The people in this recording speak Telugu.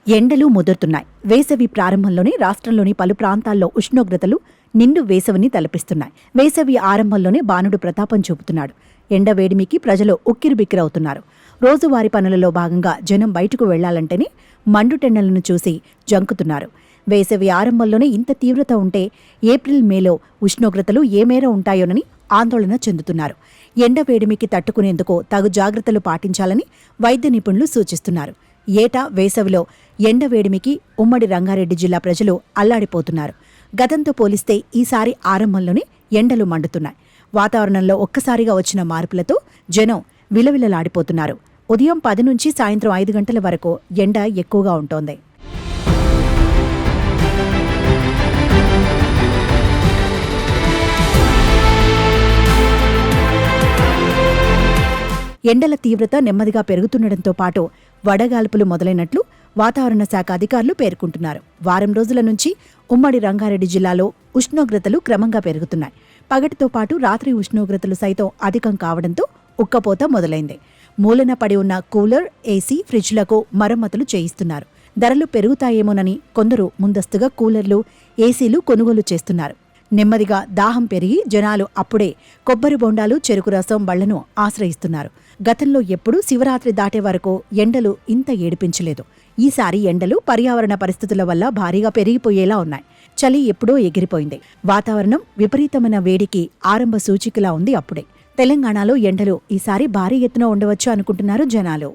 ఎండలు ముదురుతున్నాయి. వేసవి ప్రారంభంలోనే రాష్ట్రంలోని పలు ప్రాంతాల్లో ఉష్ణోగ్రతలు నిండు వేసవిని తలపిస్తున్నాయి. వేసవి ఆరంభంలోనే బాణుడు ప్రతాపం చూపుతున్నాడు. ఎండ వేడిమికి ప్రజలు ఉక్కిరిబిక్కిరవుతున్నారు. రోజువారీ పనులలో భాగంగా జనం బయటకు వెళ్లాలంటేనే మండుటెండలను చూసి జంకుతున్నారు. వేసవి ఆరంభంలోనే ఇంత తీవ్రత ఉంటే ఏప్రిల్ మేలో ఉష్ణోగ్రతలు ఏ మేర ఉంటాయోనని ఆందోళన చెందుతున్నారు. ఎండ వేడిమికి తట్టుకునేందుకు తగు జాగ్రత్తలు పాటించాలని వైద్య నిపుణులు సూచిస్తున్నారు. ఏటా వేసవిలో ఎండ వేడిమికి ఉమ్మడి రంగారెడ్డి జిల్లా ప్రజలు అల్లాడిపోతున్నారు. గతంతో పోలిస్తే ఈసారి ఆరంభంలోనే ఎండలు మండుతున్నాయి. వాతావరణంలో ఒక్కసారిగా వచ్చిన మార్పులతో జనం విలవిలలాడిపోతున్నారు. ఉదయం 10 నుంచి సాయంత్రం 5 గంటల వరకు ఎండ ఎక్కువగా ఉంటోంది. ఎండల తీవ్రత నెమ్మదిగా పెరుగుతుండటంతో పాటు వడగాల్పులు మొదలైనట్లు వాతావరణ శాఖ అధికారులు పేర్కొంటున్నారు. వారం రోజుల నుంచి ఉమ్మడి రంగారెడ్డి జిల్లాలో ఉష్ణోగ్రతలు క్రమంగా పెరుగుతున్నాయి. పగటితో పాటు రాత్రి ఉష్ణోగ్రతలు సైతం అధికం కావడంతో ఉక్కపోత మొదలైంది. మూలన పడి ఉన్న కూలర్, ఏసీ, ఫ్రిడ్జ్లకు మరమ్మతులు చేయిస్తున్నారు. ధరలు పెరుగుతాయేమోనని కొందరు ముందస్తుగా కూలర్లు, ఏసీలు కొనుగోలు చేస్తున్నారు. నెమ్మదిగా దాహం పెరిగి జనాలు అప్పుడే కొబ్బరి బొండాలు, చెరుకు రసం బళ్లను ఆశ్రయిస్తున్నారు. గతంలో ఎప్పుడూ శివరాత్రి దాటే వరకు ఎండలు ఇంత ఏడిపించలేదు. ఈసారి ఎండలు పర్యావరణ పరిస్థితుల వల్ల భారీగా పెరిగిపోయేలా ఉన్నాయి. చలి ఎప్పుడో ఎగిరిపోయింది. వాతావరణం విపరీతమైన వేడికి ఆరంభ సూచికలా ఉంది. అప్పుడే తెలంగాణలో ఎండలు ఈసారి భారీ ఎత్తున ఉండవచ్చు అనుకుంటున్నారు జనాలు.